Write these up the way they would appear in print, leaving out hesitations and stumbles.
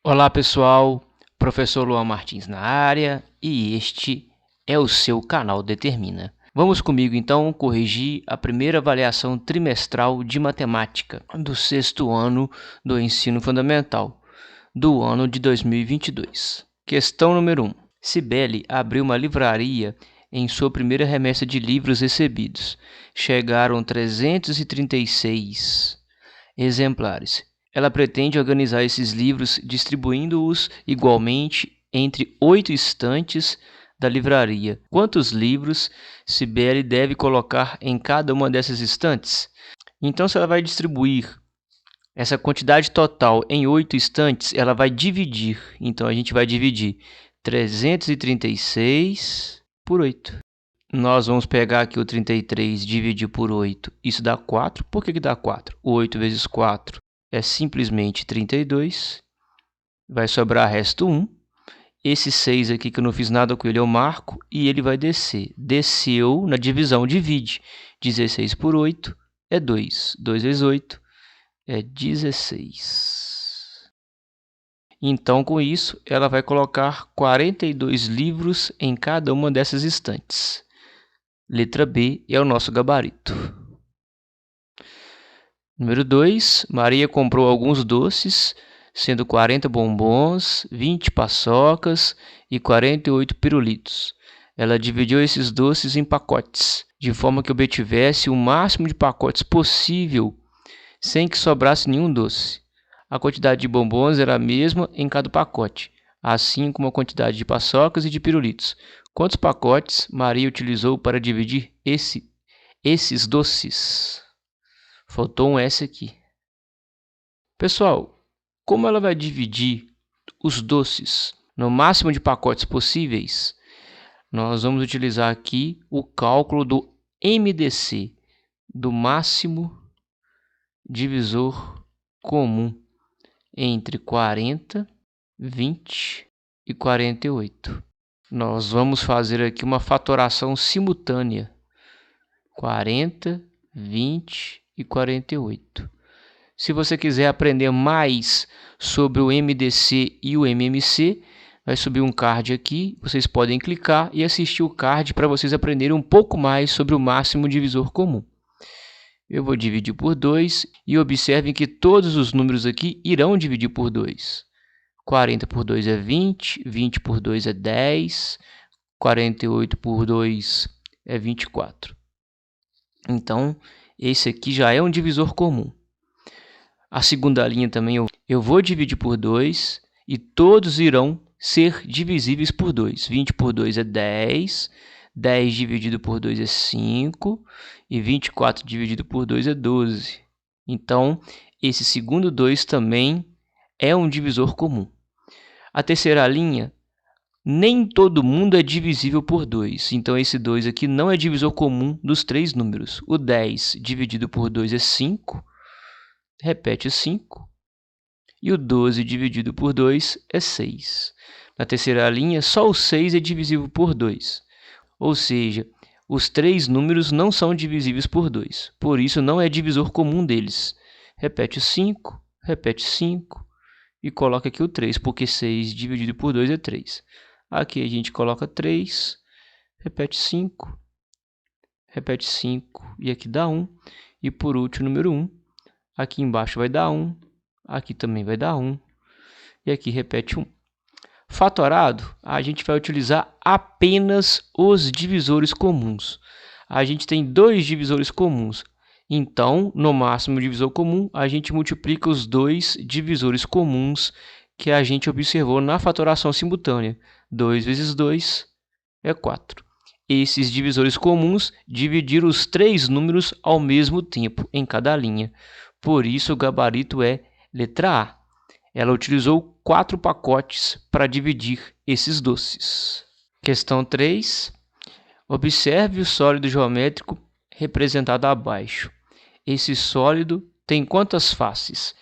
Olá pessoal, professor Luan Martins na área e este é o seu canal Determina. Vamos comigo então corrigir a primeira avaliação trimestral de matemática do sexto ano do ensino fundamental do ano de 2022. Questão número 1. Cibele abriu uma livraria em sua primeira remessa de livros recebidos. Chegaram 336 exemplares. Ela pretende organizar esses livros distribuindo-os igualmente entre 8 estantes da livraria. Quantos livros Cibele deve colocar em cada uma dessas estantes? Então, se ela vai distribuir essa quantidade total em 8 estantes, ela vai dividir. Então, a gente vai dividir 336 por 8. Nós vamos pegar aqui o 33 e dividir por 8. Isso dá 4. Por que dá 4? 8 vezes 4 é simplesmente 32. Vai sobrar resto 1. Esse 6 aqui que eu não fiz nada com ele eu marco e ele vai descer. Desceu na divisão, divide. 16 por 8 é 2. 2 vezes 8 é 16. Então, com isso, ela vai colocar 42 livros em cada uma dessas estantes. Letra B é o nosso gabarito. Número 2. Maria comprou alguns doces, sendo 40 bombons, 20 paçocas e 48 pirulitos. Ela dividiu esses doces em pacotes, de forma que obtivesse o máximo de pacotes possível, sem que sobrasse nenhum doce. A quantidade de bombons era a mesma em cada pacote, assim como a quantidade de paçocas e de pirulitos. Quantos pacotes Maria utilizou para dividir esses doces? Faltou um S aqui. Pessoal, como ela vai dividir os doces no máximo de pacotes possíveis, nós vamos utilizar aqui o cálculo do MDC, do máximo divisor comum entre 40, 20 e 48. Nós vamos fazer aqui uma fatoração simultânea. 40, 20 e 48. Se você quiser aprender mais sobre o MDC e o MMC, vai subir um card aqui, vocês podem clicar e assistir o card para vocês aprenderem um pouco mais sobre o máximo divisor comum. Eu vou dividir por 2 e observem que todos os números aqui irão dividir por 2. 40 por 2 é 20, 20 por 2 é 10, 48 por 2 é 24. Então, esse aqui já é um divisor comum. A segunda linha também eu vou dividir por 2 e todos irão ser divisíveis por 2. 20 por 2 é 10, 10 dividido por 2 é 5 e 24 dividido por 2 é 12. Então, esse segundo 2 também é um divisor comum. A terceira linha, nem todo mundo é divisível por 2. Então, esse 2 aqui não é divisor comum dos 3 números. O 10 dividido por 2 é 5. Repete o 5. E o 12 dividido por 2 é 6. Na terceira linha, só o 6 é divisível por 2. Ou seja, os 3 números não são divisíveis por 2. Por isso, não é divisor comum deles. Repete o 5. Repete 5. E coloca aqui o 3, porque 6 dividido por 2 é 3. Aqui a gente coloca 3, repete 5, repete 5, e aqui dá 1. E por último, número 1. Aqui embaixo vai dar 1, aqui também vai dar 1, e aqui repete 1. Fatorado, a gente vai utilizar apenas os divisores comuns. A gente tem 2 divisores comuns. Então, no máximo divisor comum, a gente multiplica os 2 divisores comuns que a gente observou na fatoração simultânea. 2 vezes 2 é 4. Esses divisores comuns dividiram os 3 números ao mesmo tempo em cada linha. Por isso, o gabarito é letra A. Ela utilizou 4 pacotes para dividir esses doces. Questão 3. Observe o sólido geométrico representado abaixo. Esse sólido tem quantas faces?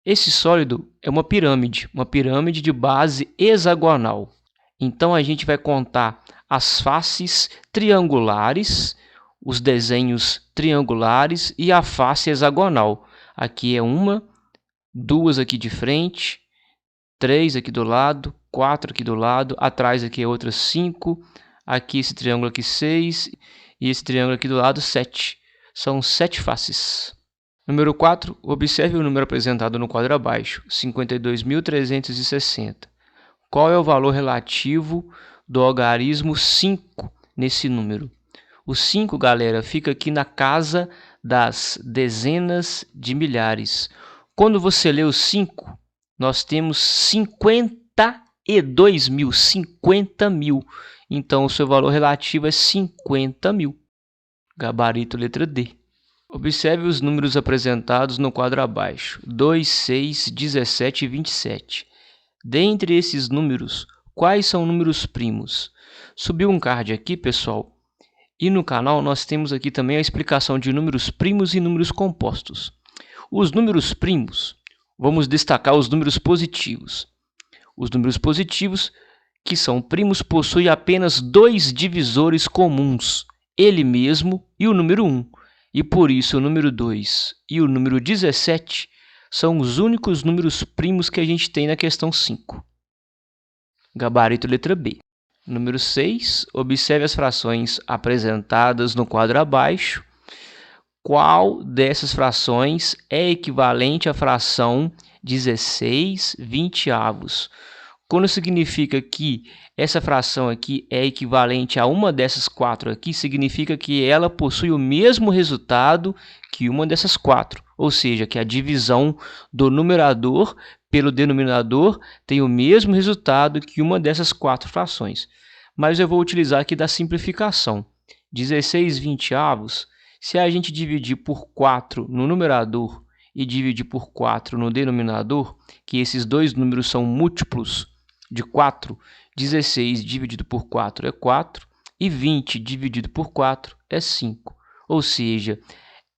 Esse sólido é uma pirâmide de base hexagonal. Então, a gente vai contar as faces triangulares, os desenhos triangulares e a face hexagonal. Aqui é uma, 2 aqui de frente, 3 aqui do lado, 4 aqui do lado, atrás aqui é outras 5, aqui esse triângulo aqui 6 e esse triângulo aqui do lado 7. São 7 faces. Número 4, observe o número apresentado no quadro abaixo, 52.360. Qual é o valor relativo do algarismo 5 nesse número? O 5, galera, fica aqui na casa das dezenas de milhares. Quando você lê o 5, nós temos 52 mil, 50 mil. Então, o seu valor relativo é 50 mil. Gabarito letra D. Observe os números apresentados no quadro abaixo, 2, 6, 17 e 27. Dentre esses números, quais são números primos? Subiu um card aqui, pessoal, e no canal nós temos aqui também a explicação de números primos e números compostos. Os números primos, vamos destacar os números positivos. Os números positivos, que são primos, possuem apenas 2 divisores comuns, ele mesmo e o número 1. E por isso o número 2 e o número 17 são os únicos números primos que a gente tem na questão 5. Gabarito letra B. Número 6, observe as frações apresentadas no quadro abaixo. Qual dessas frações é equivalente à fração 16/20? Quando significa que essa fração aqui é equivalente a uma dessas 4 aqui, significa que ela possui o mesmo resultado que uma dessas 4. Ou seja, que a divisão do numerador pelo denominador tem o mesmo resultado que uma dessas 4 frações. Mas eu vou utilizar aqui da simplificação. 16/20, se a gente dividir por 4 no numerador e dividir por 4 no denominador, que esses dois números são múltiplos de 4, 16 dividido por 4 é 4 e 20 dividido por 4 é 5. Ou seja,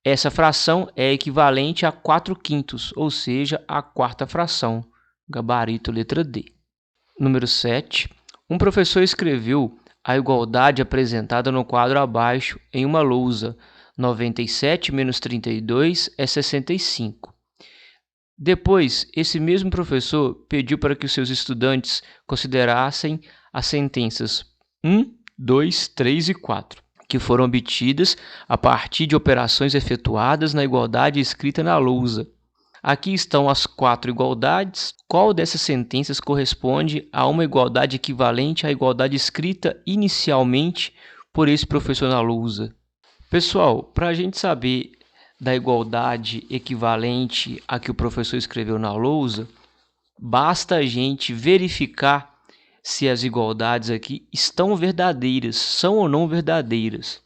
essa fração é equivalente a 4/5, ou seja, a quarta fração. Gabarito letra D. Número 7. Um professor escreveu a igualdade apresentada no quadro abaixo em uma lousa. 97 menos 32 é 65. Depois, esse mesmo professor pediu para que os seus estudantes considerassem as sentenças 1, 2, 3 e 4, que foram obtidas a partir de operações efetuadas na igualdade escrita na lousa. Aqui estão as 4 igualdades. Qual dessas sentenças corresponde a uma igualdade equivalente à igualdade escrita inicialmente por esse professor na lousa? Pessoal, para a gente saber da igualdade equivalente a que o professor escreveu na lousa, basta a gente verificar se as igualdades aqui estão verdadeiras, são ou não verdadeiras.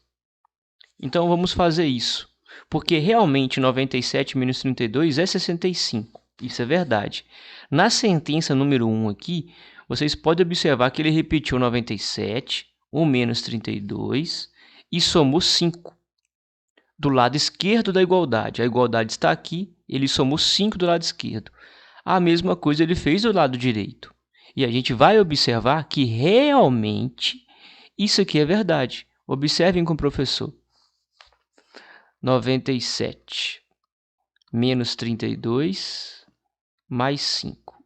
Então vamos fazer isso, porque realmente 97 menos 32 é 65, isso é verdade. Na sentença número 1 aqui, vocês podem observar que ele repetiu 97, o menos 32 e somou 5. Do lado esquerdo da igualdade. A igualdade está aqui, ele somou 5 do lado esquerdo. A mesma coisa ele fez do lado direito. E a gente vai observar que realmente isso aqui é verdade. Observem com o professor. 97 menos 32 mais 5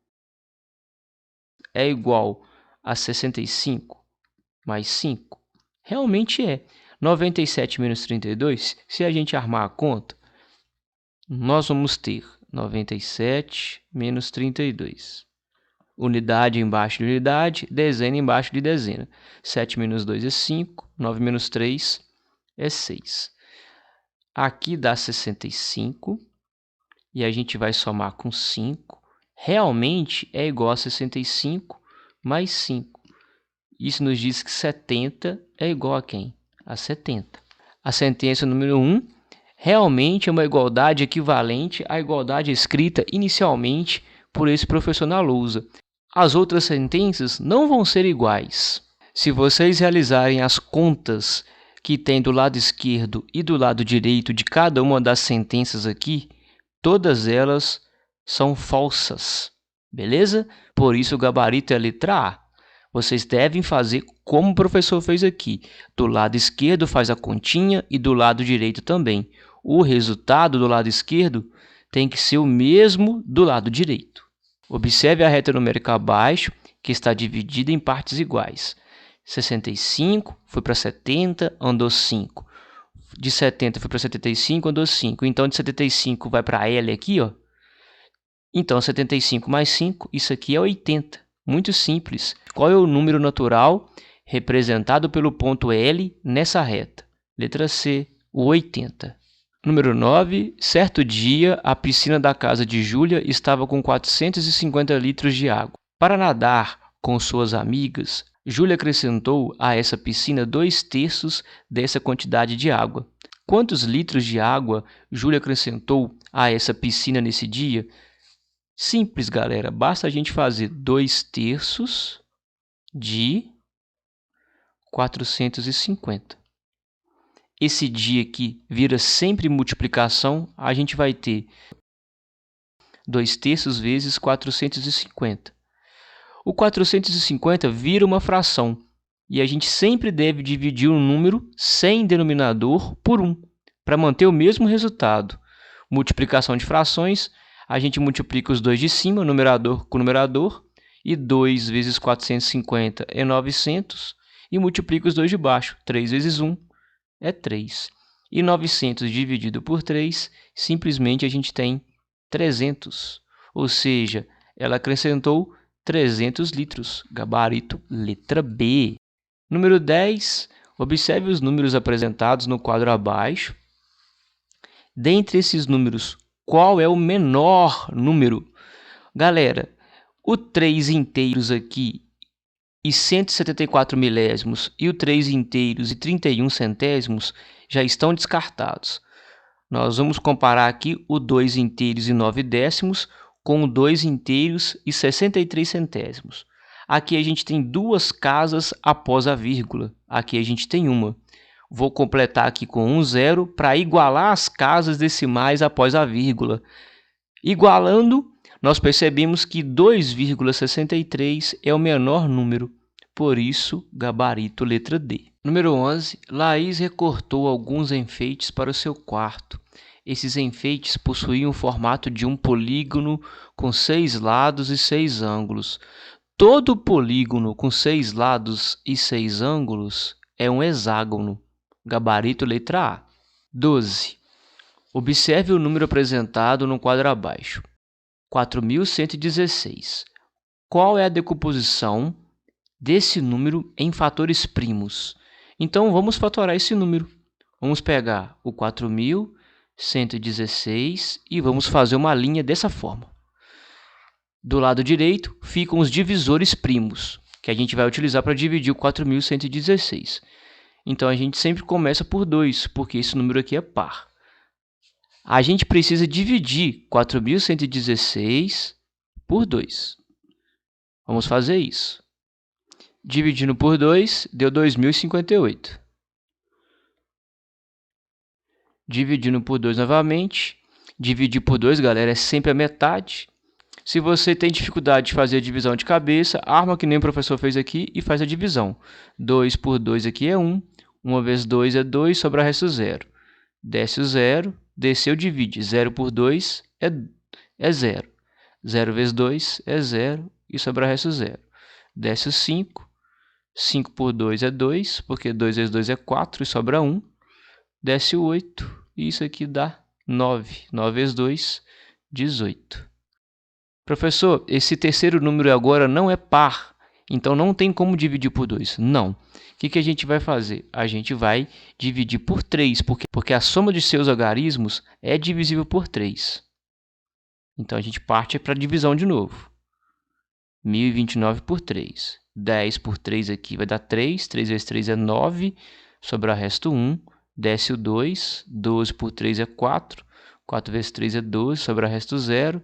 é igual a 65 mais 5? Realmente é. 97 menos 32, se a gente armar a conta, nós vamos ter 97 menos 32. Unidade embaixo de unidade, dezena embaixo de dezena. 7 menos 2 é 5, 9 menos 3 é 6. Aqui dá 65 e a gente vai somar com 5. Realmente é igual a 65 mais 5. Isso nos diz que 70 é igual a quem? A 70. A sentença número 1 realmente é uma igualdade equivalente à igualdade escrita inicialmente por esse professor na lousa. As outras sentenças não vão ser iguais. Se vocês realizarem as contas que tem do lado esquerdo e do lado direito de cada uma das sentenças aqui, todas elas são falsas, beleza? Por isso o gabarito é a letra A. Vocês devem fazer como o professor fez aqui. Do lado esquerdo faz a continha e do lado direito também. O resultado do lado esquerdo tem que ser o mesmo do lado direito. Observe a reta numérica abaixo, que está dividida em partes iguais. 65 foi para 70, andou 5. De 70 foi para 75, andou 5. Então, de 75 vai para L aqui, ó. Então, 75 mais 5, isso aqui é 80. Muito simples. Qual é o número natural representado pelo ponto L nessa reta? Letra C, o 80. Número 9. Certo dia, a piscina da casa de Júlia estava com 450 litros de água. Para nadar com suas amigas, Júlia acrescentou a essa piscina 2/3 dessa quantidade de água. Quantos litros de água Júlia acrescentou a essa piscina nesse dia? Simples, galera. Basta a gente fazer 2/3 de 450. Esse dia aqui vira sempre multiplicação. A gente vai ter 2/3 vezes 450. O 450 vira uma fração. E a gente sempre deve dividir um número sem denominador por 1, para manter o mesmo resultado. Multiplicação de frações, a gente multiplica os dois de cima, numerador com numerador, e 2 vezes 450 é 900, e multiplica os dois de baixo. 3 vezes 1 é 3. E 900 dividido por 3, simplesmente a gente tem 300. Ou seja, ela acrescentou 300 litros. Gabarito, letra B. Número 10. Observe os números apresentados no quadro abaixo. Dentre esses números, qual é o menor número? Galera, o 3 inteiros aqui e 174 milésimos e o 3 inteiros e 31 centésimos já estão descartados. Nós vamos comparar aqui o 2 inteiros e 9 décimos com o 2 inteiros e 63 centésimos. Aqui a gente tem duas casas após a vírgula. Aqui a gente tem uma. Vou completar aqui com um zero para igualar as casas decimais após a vírgula. Igualando, nós percebemos que 2,63 é o menor número. Por isso, gabarito letra D. Número 11. Laís recortou alguns enfeites para o seu quarto. Esses enfeites possuíam o formato de um polígono com 6 lados e 6 ângulos. Todo polígono com 6 lados e 6 ângulos é um hexágono. Gabarito letra A. 12. Observe o número apresentado no quadro abaixo. 4.116. Qual é a decomposição desse número em fatores primos? Então, vamos fatorar esse número. Vamos pegar o 4.116 e vamos fazer uma linha dessa forma. Do lado direito ficam os divisores primos, que a gente vai utilizar para dividir o 4.116. Então, a gente sempre começa por 2, porque esse número aqui é par. A gente precisa dividir 4.116 por 2. Vamos fazer isso. Dividindo por 2, deu 2.058. Dividindo por 2 novamente. Dividir por 2, galera, é sempre a metade. Se você tem dificuldade de fazer a divisão de cabeça, arma que nem o professor fez aqui e faz a divisão. 2 por 2 aqui é 1. 1 vezes 2 é 2, sobra resto 0. Desce o 0, desceu, divide. 0 por 2 é 0. 0 vezes 2 é 0 e sobra resto 0. Desce o 5. 5 por 2 é 2, porque 2 vezes 2 é 4 e sobra 1. Desce o 8 e isso aqui dá 9. 9 vezes 2, 18. Professor, esse terceiro número agora não é par, então não tem como dividir por 2. Não. O que a gente vai fazer? A gente vai dividir por 3, porque a soma de seus algarismos é divisível por 3. Então, a gente parte para a divisão de novo. 1.029 por 3. 10 por 3 aqui vai dar 3. 3 vezes 3 é 9. Sobra resto 1. Desce o 2. 12 por 3 é 4. 4 vezes 3 é 12. Sobra resto 0.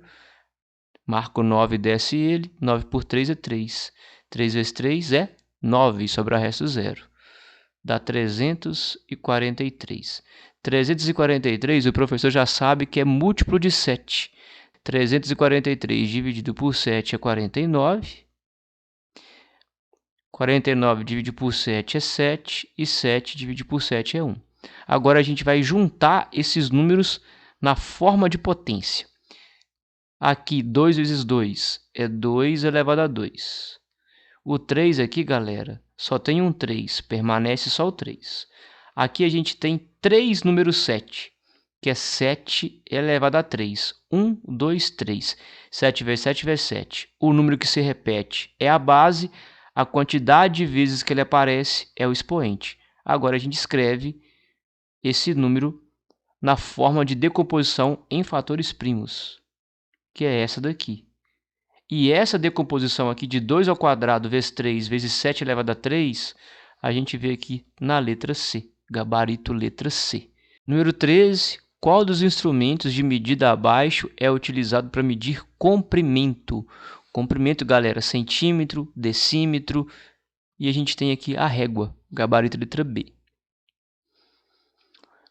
Marco 9, desce ele. 9 por 3 é 3. 3 vezes 3 é 9. Sobra resto 0. Dá 343. 343, o professor já sabe que é múltiplo de 7. 343 dividido por 7 é 49. 49 dividido por 7 é 7. E 7 dividido por 7 é 1. Agora a gente vai juntar esses números na forma de potência. Aqui, 2 vezes 2 é 2 elevado a 2. O 3 aqui, galera, só tem um 3, permanece só o 3. Aqui a gente tem 3 números 7, que é 7 elevado a 3. 1, 2, 3. 7 vezes 7 vezes 7. O número que se repete é a base, a quantidade de vezes que ele aparece é o expoente. Agora a gente escreve esse número na forma de decomposição em fatores primos, que é essa daqui. E essa decomposição aqui de 2 ao quadrado vezes 3 vezes 7 elevado a 3, a gente vê aqui na letra C, gabarito letra C. Número 13, qual dos instrumentos de medida abaixo é utilizado para medir comprimento? Comprimento, galera, centímetro, decímetro, e a gente tem aqui a régua, gabarito letra B.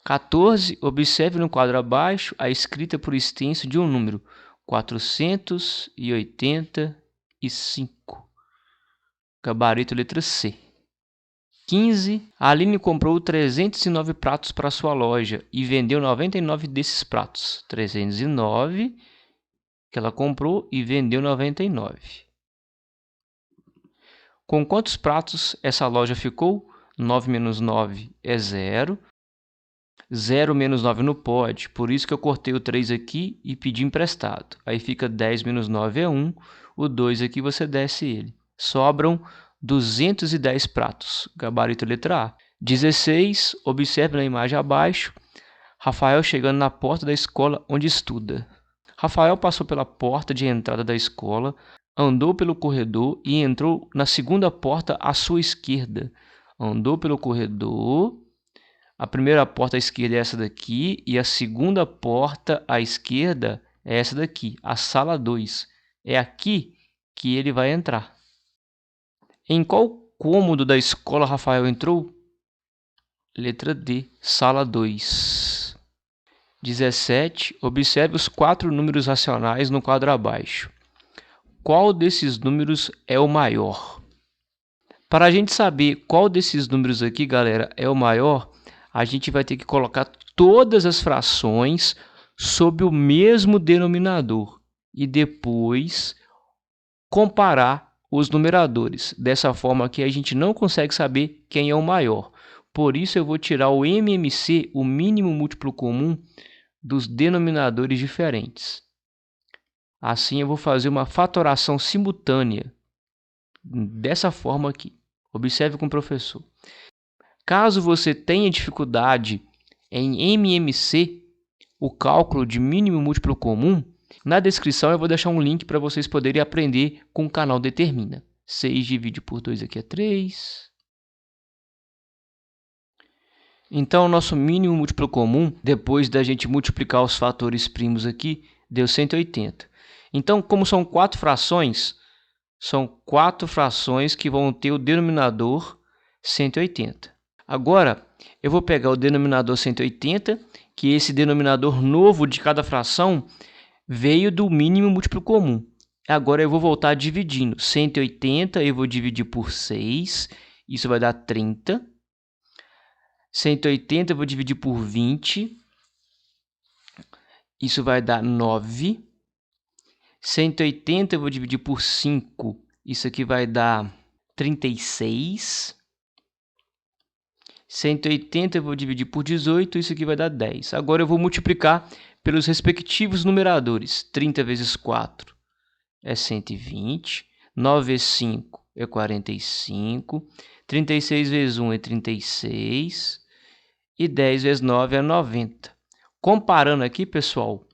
14, observe no quadro abaixo a escrita por extenso de um número. 485. Gabarito letra C. 15. A Aline comprou 309 pratos para sua loja e vendeu 99 desses pratos. 309 que ela comprou e vendeu 99. Com quantos pratos essa loja ficou? 9 menos 9 é 0. 0 menos 9 não pode, por isso que eu cortei o 3 aqui e pedi emprestado. Aí fica 10 menos 9 é 1, o 2 aqui você desce ele. Sobram 210 pratos, gabarito letra A. 16, observe na imagem abaixo, Rafael chegando na porta da escola onde estuda. Rafael passou pela porta de entrada da escola, andou pelo corredor e entrou na segunda porta à sua esquerda. Andou pelo corredor... A primeira porta à esquerda é essa daqui e a segunda porta à esquerda é essa daqui, a sala 2. É aqui que ele vai entrar. Em qual cômodo da escola Rafael entrou? Letra D, sala 2. 17. Observe os 4 números racionais no quadro abaixo. Qual desses números é o maior? Para a gente saber qual desses números aqui, galera, é o maior, a gente vai ter que colocar todas as frações sob o mesmo denominador e depois comparar os numeradores. Dessa forma aqui a gente não consegue saber quem é o maior. Por isso eu vou tirar o MMC, o mínimo múltiplo comum, dos denominadores diferentes. Assim eu vou fazer uma fatoração simultânea. Dessa forma aqui. Observe com o professor. Caso você tenha dificuldade em MMC, o cálculo de mínimo múltiplo comum, na descrição eu vou deixar um link para vocês poderem aprender com o canal Determina. 6 divide por 2 aqui é 3. Então, o nosso mínimo múltiplo comum, depois da gente multiplicar os fatores primos aqui, deu 180. Então, como são 4 frações, são 4 frações que vão ter o denominador 180. Agora, eu vou pegar o denominador 180, que esse denominador novo de cada fração veio do mínimo múltiplo comum. Agora eu vou voltar dividindo. 180 eu vou dividir por 6, isso vai dar 30. 180 eu vou dividir por 20, isso vai dar 9. 180 eu vou dividir por 5, isso aqui vai dar 36. 180 eu vou dividir por 18, isso aqui vai dar 10. Agora eu vou multiplicar pelos respectivos numeradores. 30 vezes 4 é 120, 9 vezes 5 é 45, 36 vezes 1 é 36 e 10 vezes 9 é 90. Comparando aqui, pessoal,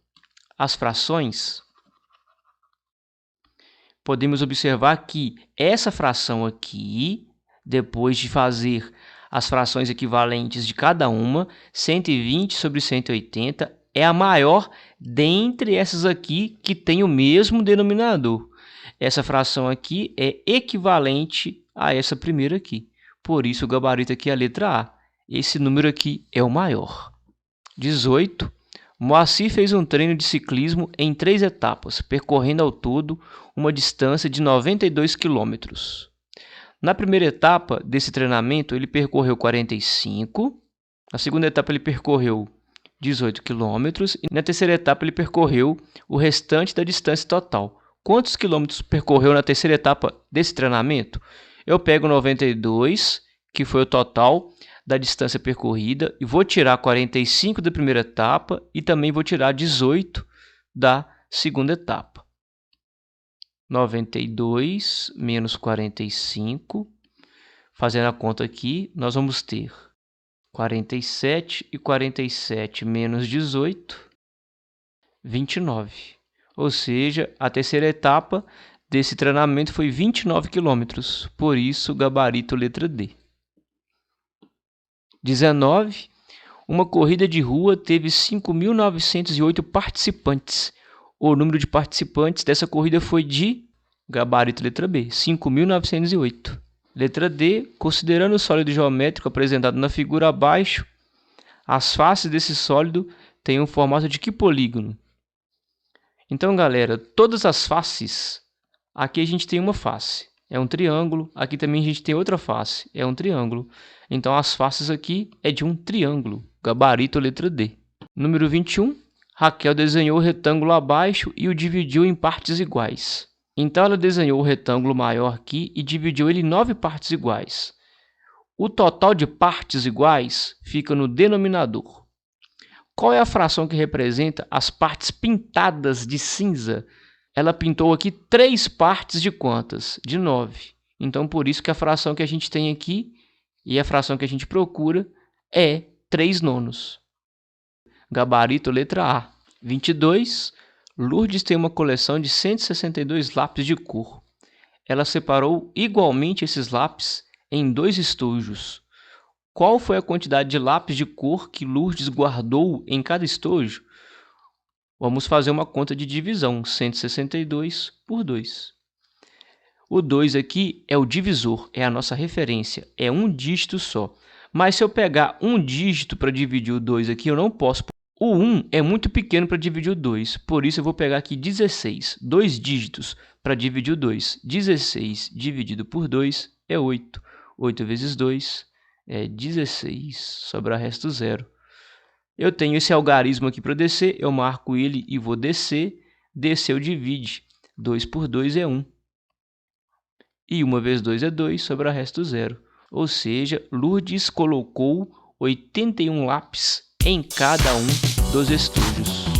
as frações, podemos observar que essa fração aqui, depois de fazer as frações equivalentes de cada uma, 120 sobre 180 é a maior dentre essas aqui que tem o mesmo denominador. Essa fração aqui é equivalente a essa primeira aqui. Por isso o gabarito aqui é a letra A. Esse número aqui é o maior. 18. Moacir fez um treino de ciclismo em 3 etapas, percorrendo ao todo uma distância de 92 quilômetros. Na primeira etapa desse treinamento, ele percorreu 45. Na segunda etapa, ele percorreu 18 km. E na terceira etapa ele percorreu o restante da distância total. Quantos quilômetros percorreu na terceira etapa desse treinamento? Eu pego 92, que foi o total da distância percorrida, e vou tirar 45 da primeira etapa e também vou tirar 18 da segunda etapa. 92 menos 45, fazendo a conta aqui, nós vamos ter 47 e 47 menos 18, 29. Ou seja, a terceira etapa desse treinamento foi 29 km, por isso gabarito letra D. 19. Uma corrida de rua teve 5.908 participantes. O número de participantes dessa corrida foi de gabarito letra B, 5.908. Letra D, considerando o sólido geométrico apresentado na figura abaixo, as faces desse sólido têm um formato de que polígono? Então, galera, todas as faces, aqui a gente tem uma face, é um triângulo, aqui também a gente tem outra face, é um triângulo. Então, as faces aqui é de um triângulo, gabarito letra D. Número 21, Raquel desenhou o retângulo abaixo e o dividiu em partes iguais. Então, ela desenhou o retângulo maior aqui e dividiu ele em 9 partes iguais. O total de partes iguais fica no denominador. Qual é a fração que representa as partes pintadas de cinza? Ela pintou aqui 3 partes de quantas? De 9. Então, por isso que a fração que a gente tem aqui e a fração que a gente procura é 3/9. Gabarito letra A. 22. Lourdes tem uma coleção de 162 lápis de cor. Ela separou igualmente esses lápis em 2 estojos. Qual foi a quantidade de lápis de cor que Lourdes guardou em cada estojo? Vamos fazer uma conta de divisão, 162 por 2. O 2 aqui é o divisor, é a nossa referência, é um dígito só. Mas se eu pegar um dígito para dividir o 2 aqui, eu não posso. O 1 é muito pequeno para dividir o 2, por isso eu vou pegar aqui 16, 2 dígitos para dividir o 2. 16 dividido por 2 é 8. 8 vezes 2 é 16, sobra resto 0. Eu tenho esse algarismo aqui para descer, eu marco ele e vou descer. Desceu, divide. 2 por 2 é 1. E 1 vezes 2 é 2, sobra resto 0. Ou seja, Lourdes colocou 81 lápis em cada um dos estojos.